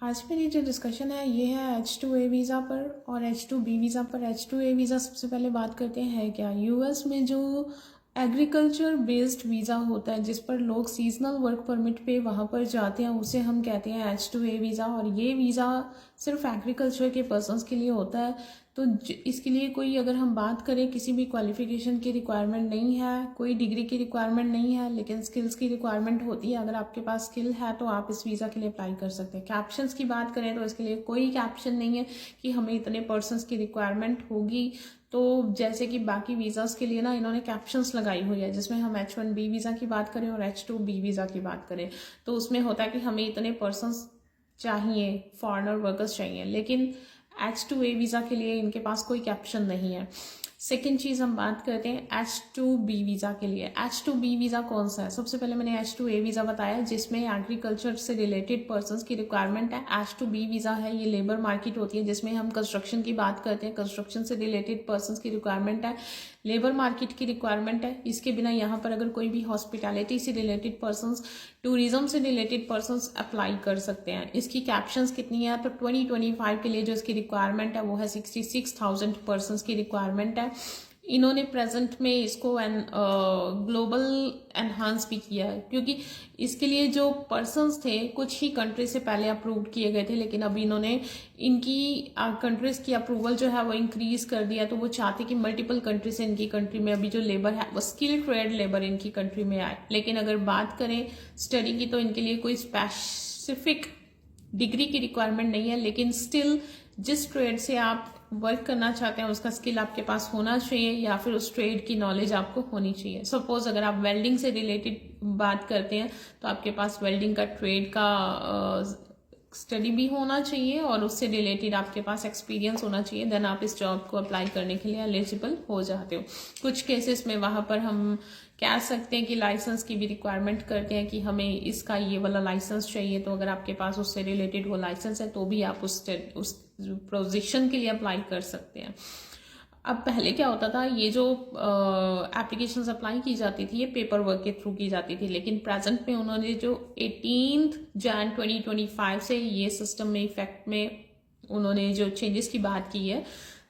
आज मेरी जो डिस्कशन है ये है H2A वीज़ा पर और H2B वीज़ा पर। H2A वीज़ा सबसे पहले बात करते हैं क्या। यूएस में जो एग्रीकल्चर बेस्ड वीज़ा होता है जिस पर लोग सीजनल वर्क परमिट पे वहाँ पर जाते हैं उसे हम कहते हैं H2A वीज़ा। और ये वीज़ा सिर्फ एग्रीकल्चर के पर्सनस के लिए होता है। तो इसके लिए कोई अगर हम बात करें किसी भी क्वालिफिकेशन की रिक्वायरमेंट नहीं है, कोई डिग्री की रिक्वायरमेंट नहीं है, लेकिन स्किल्स की रिक्वायरमेंट होती है। अगर आपके पास स्किल है तो आप इस वीज़ा के लिए अप्लाई कर सकते हैं। कैप्शंस की बात करें तो इसके लिए कोई कैप्शन नहीं है कि हमें इतने पर्सनस की रिक्वायरमेंट होगी। तो जैसे कि बाकी वीज़ास के लिए ना इन्होंने कैप्शंस लगाई हुई है, जिसमें हम H1B वीज़ा की बात करें और H2B वीज़ा की बात करें तो उसमें होता है कि हमें इतने पर्सनस चाहिए, फॉरेनर वर्कर्स चाहिए, लेकिन H2A वीज़ा के लिए इनके पास कोई कैप्शन नहीं है। सेकेंड चीज़ हम बात करते हैं H2B वीज़ा के लिए। H2B वीज़ा कौन सा है? सबसे पहले मैंने H2A वीज़ा बताया जिसमें एग्रीकल्चर से रिलेटेड पर्सन्स की रिक्वायरमेंट है। H2B वीज़ा है, ये लेबर मार्केट होती है जिसमें हम कंस्ट्रक्शन की बात करते हैं, कंस्ट्रक्शन से रिलेटेड पर्सन्स की रिक्वायरमेंट है, लेबर मार्केट की रिक्वायरमेंट है। इसके बिना यहाँ पर अगर कोई भी हॉस्पिटैलिटी से रिलेटेड पर्सन्स, टूरिज्म से रिलेटेड पर्सन्स अप्लाई कर सकते हैं। इसकी कैप्शंस कितनी है तो 2025 के लिए जो इसकी रिक्वायरमेंट है वो है 66,000 पर्सन्स की रिक्वायरमेंट है। इन्होंने प्रेजेंट में इसको ग्लोबल एनहांस भी किया है क्योंकि इसके लिए जो पर्सन्स थे कुछ ही कंट्री से पहले अप्रूव किए गए थे, लेकिन अभी इन्होंने इनकी कंट्रीज की अप्रूवल जो है वो इंक्रीज कर दिया। तो वो चाहते कि मल्टीपल कंट्री से इनकी कंट्री में अभी जो लेबर है वो स्किल ट्रेड लेबर इनकी कंट्री में आए। लेकिन अगर बात करें स्टडी की तो इनके लिए कोई स्पेसिफिक डिग्री की रिक्वायरमेंट नहीं है, लेकिन स्टिल जिस ट्रेड से आप वर्क करना चाहते हैं उसका स्किल आपके पास होना चाहिए या फिर उस ट्रेड की नॉलेज आपको होनी चाहिए। सपोज अगर आप वेल्डिंग से रिलेटेड बात करते हैं तो आपके पास वेल्डिंग का ट्रेड का स्टडी भी होना चाहिए और उससे रिलेटेड आपके पास एक्सपीरियंस होना चाहिए, देन आप इस जॉब को अप्लाई करने के लिए एलिजिबल हो जाते हो। कुछ केसेस में वहाँ पर हम कह सकते हैं कि लाइसेंस की भी रिक्वायरमेंट करते हैं कि हमें इसका ये वाला लाइसेंस चाहिए, तो अगर आपके पास उससे रिलेटेड वो लाइसेंस है तो भी आप उस पोजीशन के लिए अप्लाई कर सकते हैं। अब पहले क्या होता था, ये जो एप्लीकेशंस अप्लाई की जाती थी ये पेपर वर्क के थ्रू की जाती थी, लेकिन प्रेजेंट में उन्होंने जो 18 जन 2025 से ये सिस्टम में इफेक्ट में उन्होंने जो चेंजेस की बात की है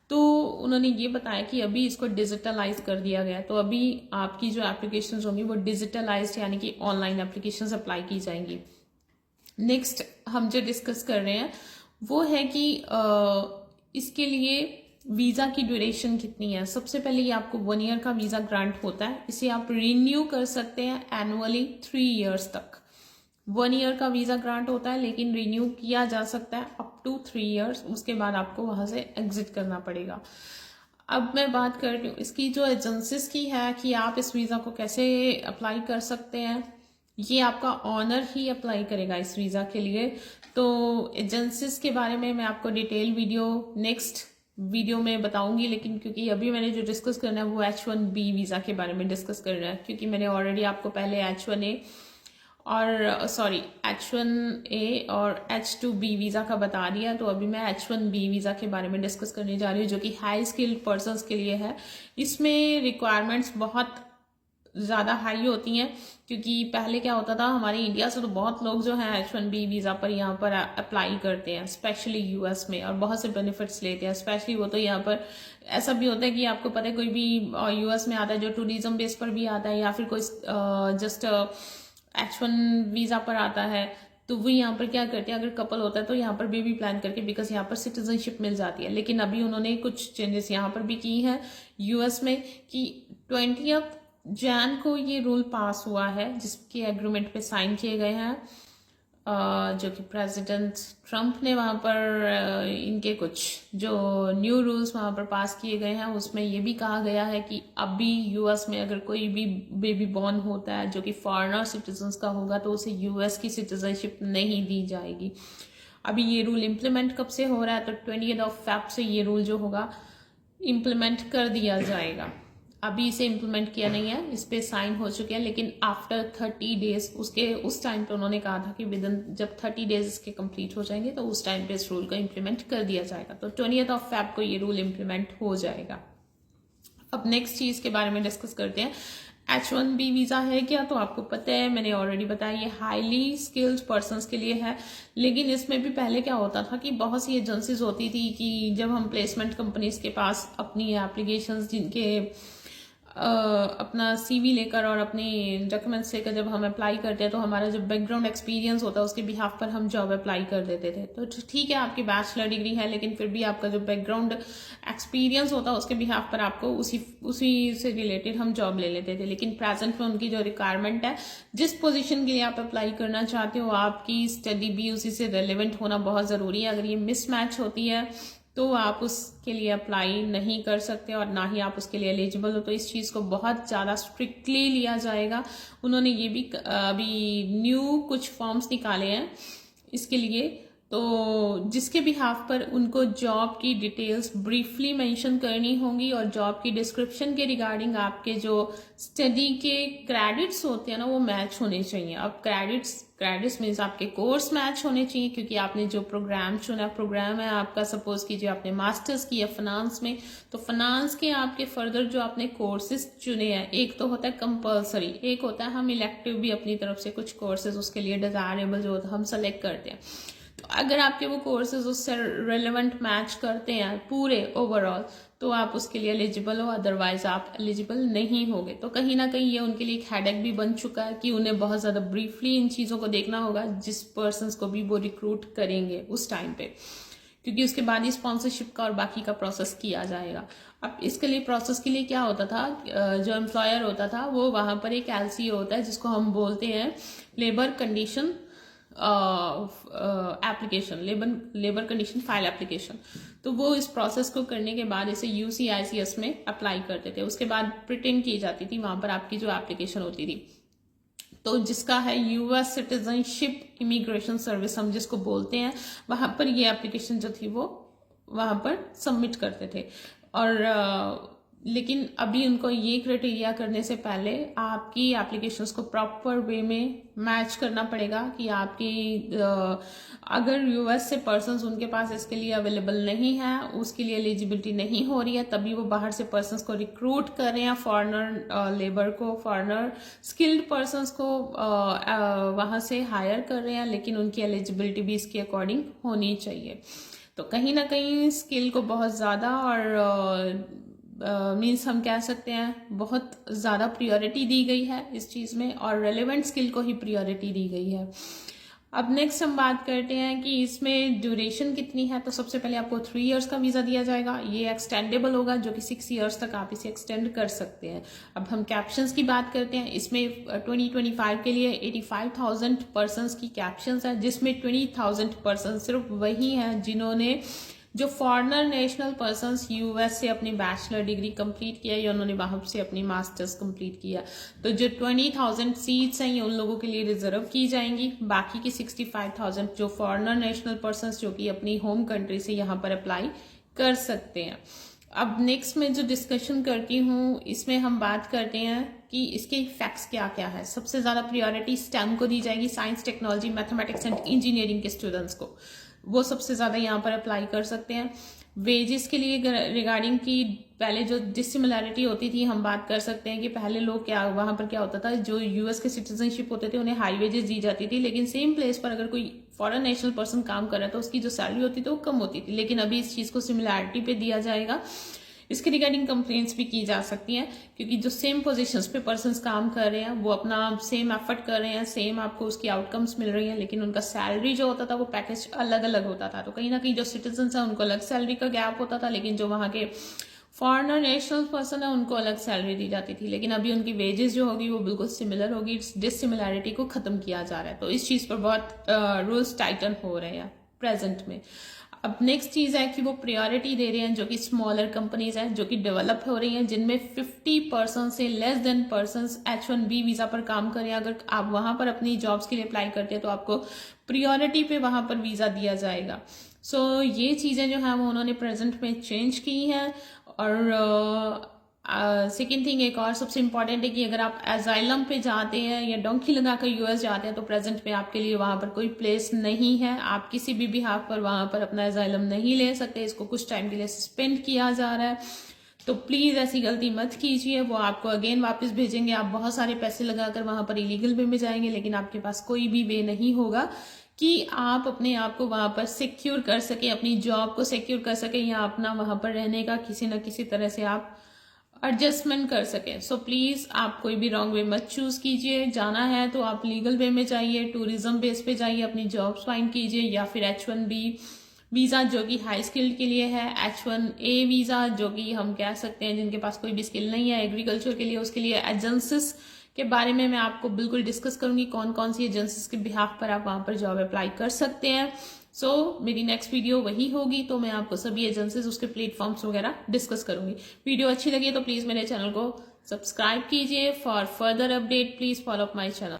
तो उन्होंने ये बताया कि अभी इसको डिजिटलाइज कर दिया गया। तो अभी आपकी जो एप्लीकेशंस होंगी वो डिजिटलाइज यानी कि ऑनलाइन एप्लीकेशंस अप्लाई की जाएंगी। नेक्स्ट हम जो डिस्कस कर रहे हैं वो है कि इसके लिए वीज़ा की ड्यूरेशन कितनी है। सबसे पहले ये आपको 1 ईयर का वीज़ा ग्रांट होता है, इसे आप रिन्यू कर सकते हैं एनुअली 3 ईयर्स तक। 1 ईयर का वीज़ा ग्रांट होता है लेकिन रिन्यू किया जा सकता है अप टू 3 ईयर्स, उसके बाद आपको वहाँ से एग्जिट करना पड़ेगा। अब मैं बात कर रही हूँ इसकी जो एजेंसीज की है कि आप इस वीज़ा को कैसे अप्लाई कर सकते हैं। ये आपका ऑनर ही अप्लाई करेगा इस वीज़ा के लिए। तो एजेंसीज के बारे में मैं आपको डिटेल वीडियो नेक्स्ट वीडियो में बताऊंगी, लेकिन क्योंकि अभी मैंने जो डिस्कस करना है वो H1B वीज़ा के बारे में डिस्कस करना है, क्योंकि मैंने ऑलरेडी आपको पहले H1A और H2B वीज़ा का बता दिया। तो अभी मैं H1B वीज़ा के बारे में डिस्कस करने जा रही हूँ जो कि हाई स्किल्ड पर्सन्स के लिए है। इसमें रिक्वायरमेंट्स बहुत ज़्यादा हाई होती हैं क्योंकि पहले क्या होता था, हमारे इंडिया से तो बहुत लोग जो हैं H1B वीज़ा पर यहाँ पर अप्लाई करते हैं, स्पेशली यूएस में, और बहुत से बेनिफिट्स लेते हैं। स्पेशली वो तो यहाँ पर ऐसा भी होता है कि आपको पता है कोई भी यूएस में आता है जो टूरिज्म बेस पर भी आता है या फिर कोई जस्ट H1 वीज़ा पर आता है, तो वो यहाँ पर क्या करते हैं, अगर कपल होता है तो यहाँ पर बेबी प्लान करके, बिकॉज यहाँ पर सिटीजनशिप मिल जाती है। लेकिन अभी उन्होंने कुछ चेंजेस यहाँ पर भी की हैं यूएस में कि 20 जैन को ये रूल पास हुआ है जिसके एग्रीमेंट पे साइन किए गए हैं, जो कि प्रेसिडेंट ट्रम्प ने वहाँ पर इनके कुछ जो न्यू रूल्स वहाँ पर पास किए गए हैं उसमें ये भी कहा गया है कि अभी यूएस में अगर कोई भी बेबी बॉर्न होता है जो कि फॉरेनर सिटीजन्स का होगा तो उसे यूएस की सिटीजनशिप नहीं दी जाएगी। अभी ये रूल इम्प्लीमेंट कब से हो रहा है, तो 20 फेब से ये रूल जो होगा इम्प्लीमेंट कर दिया जाएगा। अभी इसे इम्प्लीमेंट किया नहीं है, इस पे साइन हो चुके हैं, लेकिन आफ्टर 30 डेज उस टाइम पे उन्होंने कहा था कि विद इन जब 30 डेज इसके कंप्लीट हो जाएंगे तो उस टाइम पे इस रूल को इम्प्लीमेंट कर दिया जाएगा। तो 20 फेब को ये रूल इम्प्लीमेंट हो जाएगा। अब नेक्स्ट चीज के बारे में डिस्कस करते हैं H1B वीज़ा है क्या, तो आपको पता है, मैंने ऑलरेडी बताया, ये हाईली स्किल्ड पर्सन्स के लिए है। लेकिन इसमें भी पहले क्या होता था कि बहुत सी एजेंसीज होती थी कि जब हम प्लेसमेंट कंपनीज के पास अपनी एप्लीकेशंस जिनके अपना सीवी लेकर और अपनी डॉक्यूमेंट्स लेकर जब हम अप्लाई करते हैं, तो हमारा जो बैकग्राउंड एक्सपीरियंस होता है उसके बिहाफ पर हम जॉब अप्लाई कर देते थे। तो ठीक है, आपकी बैचलर डिग्री है, लेकिन फिर भी आपका जो बैकग्राउंड एक्सपीरियंस होता है उसके बिहाफ पर आपको उसी से रिलेटेड हम जॉब ले लेते थे। लेकिन प्रेजेंट में उनकी जो रिक्वायरमेंट है, जिस पोजीशन के लिए आप अप्लाई करना चाहते हो, आपकी स्टडी भी उसी से रेलिवेंट होना बहुत ज़रूरी है। अगर ये मिसमैच होती है तो आप उसके लिए अप्लाई नहीं कर सकते और ना ही आप उसके लिए एलिजिबल हो। तो इस चीज़ को बहुत ज़्यादा स्ट्रिक्टली लिया जाएगा। उन्होंने ये भी अभी न्यू कुछ फॉर्म्स निकाले हैं इसके लिए, तो जिसके बिहाफ पर उनको जॉब की डिटेल्स ब्रीफली मेंशन करनी होंगी और जॉब की डिस्क्रिप्शन के रिगार्डिंग आपके जो स्टडी के क्रेडिट्स होते हैं ना, वो मैच होने चाहिए। अब क्रेडिट्स मीन्स आपके कोर्स मैच होने चाहिए, क्योंकि आपने जो प्रोग्राम चुना, प्रोग्राम है आपका, सपोज कीजिए आपने मास्टर्स किया फाइनेंस में, तो फाइनेंस के आपके फर्दर जो आपने कोर्सेज चुने हैं, एक तो होता है कंपल्सरी, एक होता है हम इलेक्टिव भी अपनी तरफ से कुछ कोर्सेज उसके लिए डिजायरेबल जो होता है हम सेलेक्ट करते हैं। तो अगर आपके वो कोर्सेज उससे रेलेवेंट मैच करते हैं पूरे ओवरऑल, तो आप उसके लिए एलिजिबल हो, अदरवाइज आप एलिजिबल नहीं होगे। तो कहीं ना कहीं ये उनके लिए एक हेडेक भी बन चुका है कि उन्हें बहुत ज़्यादा ब्रीफली इन चीज़ों को देखना होगा जिस पर्सन्स को भी वो रिक्रूट करेंगे उस टाइम पे, क्योंकि उसके बाद ही स्पॉन्सरशिप का और बाकी का प्रोसेस किया जाएगा। अब इसके लिए प्रोसेस के लिए क्या होता था, जो एम्प्लॉयर होता था वो वहाँ पर एक LC होता है जिसको हम बोलते हैं labour condition application, labour condition file application. तो वो इस प्रोसेस को करने के बाद इसे UCICS में अप्लाई करते थे। उसके बाद प्रिटेंड की जाती थी वहां पर आपकी जो एप्लीकेशन होती थी, तो जिसका है US सिटीजनशिप इमिग्रेशन सर्विस हम जिसको बोलते हैं, वहां पर ये एप्लीकेशन जो थी वो वहां पर सबमिट करते थे। और लेकिन अभी उनको ये क्राइटेरिया करने से पहले आपकी एप्लीकेशंस को प्रॉपर वे में मैच करना पड़ेगा कि आपकी अगर US से पर्सन्स उनके पास इसके लिए अवेलेबल नहीं है, उसके लिए एलिजिबिलिटी नहीं हो रही है, तभी वो बाहर से पर्सन्स को रिक्रूट कर रहे हैं, फॉरेनर लेबर को, फॉरेनर स्किल्ड पर्सन्स को वहां से हायर कर रहे हैं, लेकिन उनकी एलिजिबिलिटी भी इसके अकॉर्डिंग होनी चाहिए। तो कहीं ना कहीं स्किल को बहुत ज़्यादा और मीन्स हम कह सकते हैं बहुत ज़्यादा प्रायोरिटी दी गई है इस चीज़ में, और रेलेवेंट स्किल को ही प्रायोरिटी दी गई है। अब नेक्स्ट हम बात करते हैं कि इसमें ड्यूरेशन कितनी है। तो सबसे पहले आपको 3 इयर्स का वीज़ा दिया जाएगा, ये एक्सटेंडेबल होगा, जो कि 6 इयर्स तक आप इसे एक्सटेंड कर सकते हैं। अब हम कैप्शंस की बात करते हैं। इसमें 2025 के लिए 85,000 पर्सनस की कैप्शंस है, जिसमें 20,000 पर्सन सिर्फ वही हैं जिन्होंने जो फॉरेनर नेशनल पर्सन्स US से अपनी बैचलर डिग्री कंप्लीट किया या उन्होंने वहां से अपनी मास्टर्स कंप्लीट किया। तो जो 20,000 सीट्स हैं ये उन लोगों के लिए रिजर्व की जाएंगी। बाकी की 65,000 जो फॉरेनर नेशनल पर्सन्स जो कि अपनी होम कंट्री से यहाँ पर अप्लाई कर सकते हैं। अब नेक्स्ट में जो डिस्कशन करती हूँ, इसमें हम बात करते हैं कि इसके फैक्ट्स क्या क्या है। सबसे ज़्यादा प्रायोरिटी स्टेम को दी जाएगी, science, technology, mathematics and engineering के स्टूडेंट्स को, वो सबसे ज़्यादा यहाँ पर अप्लाई कर सकते हैं। वेजेस के लिए रिगार्डिंग की पहले जो डिसिमिलैरिटी होती थी हम बात कर सकते हैं कि पहले लोग क्या वहाँ पर क्या होता था, जो US के सिटीजनशिप होते थे उन्हें हाई वेजेस दी जाती थी, लेकिन सेम प्लेस पर अगर कोई फॉरेन नेशनल पर्सन काम कर रहा था उसकी जो सैलरी होती थी वो कम होती थी। लेकिन अभी इस चीज़ को सिमिलैरिटी पे दिया जाएगा। इसके रिगार्डिंग कंप्लेंट्स भी की जा सकती हैं, क्योंकि जो सेम पोजीशंस पे पर्सन्स काम कर रहे हैं वो अपना सेम एफर्ट कर रहे हैं, सेम आपको उसकी आउटकम्स मिल रही हैं, लेकिन उनका सैलरी जो होता था वो पैकेज अलग अलग होता था। तो कहीं ना कहीं जो सिटीजन है उनको अलग सैलरी का गैप होता था, लेकिन जो वहाँ के फॉरेनर नेशनल पर्सन है उनको अलग सैलरी दी जाती थी। लेकिन अभी उनकी वेजेस जो होगी वो बिल्कुल सिमिलर होगी। डिसिमिलैरिटी को खत्म किया जा रहा है, तो इस चीज़ पर बहुत रूल्स टाइटन हो रहे हैं प्रेजेंट में। अब नेक्स्ट चीज़ है कि वो प्रायोरिटी दे रहे हैं जो कि स्मॉलर कंपनीज हैं जो कि डेवलप हो रही हैं, जिनमें 50% से less than persons H1B visa पर काम करें। अगर आप वहाँ पर अपनी जॉब्स के लिए अप्लाई करते हैं तो आपको प्रायोरिटी पे वहाँ पर वीज़ा दिया जाएगा। सो ये चीज़ें जो हैं वो उन्होंने प्रेजेंट में चेंज की हैं। और सेकेंड थिंग एक और सबसे इम्पॉर्टेंट है कि अगर आप एजाइलम पे जाते हैं या डोंकी लगाकर US जाते हैं तो प्रेजेंट में आपके लिए वहाँ पर कोई प्लेस नहीं है। आप किसी भी बिहाफ पर वहाँ पर अपना एजाइलम नहीं ले सकते, इसको कुछ टाइम के लिए सस्पेंड किया जा रहा है। तो प्लीज ऐसी गलती मत कीजिए, वो आपको अगेन वापस भेजेंगे, आप बहुत सारे पैसे लगाकर वहां पर इलीगल वे में जाएंगे, लेकिन आपके पास कोई भी वे नहीं होगा कि आप अपने आप को वहां पर सिक्योर कर सके, अपनी जॉब को सिक्योर कर सके, या अपना वहां पर रहने का किसी न किसी तरह से आप एडजस्टमेंट कर सके। सो प्लीज आप कोई भी रॉन्ग वे मत चूज कीजिए। जाना है तो आप लीगल वे में जाइए, टूरिज्म बेस पे जाइए, अपनी जॉब्स फाइंड कीजिए, या फिर H1B वीजा जो कि हाई स्किल्ड के लिए है, H1A वीजा जो कि हम कह सकते हैं जिनके पास कोई भी स्किल नहीं है एग्रीकल्चर के लिए, उसके लिए एजेंसीज के बारे में मैं आपको बिल्कुल डिस्कस करूंगी, कौन कौन सी एजेंसीज के बिहाफ पर आप वहां पर जॉब अप्लाई कर सकते हैं। मेरी नेक्स्ट वीडियो वही होगी, तो मैं आपको सभी एजेंसीज, उसके प्लेटफॉर्म्स वगैरह डिस्कस करूंगी। वीडियो अच्छी लगी तो प्लीज मेरे चैनल को सब्सक्राइब कीजिए। For further update please follow up my channel.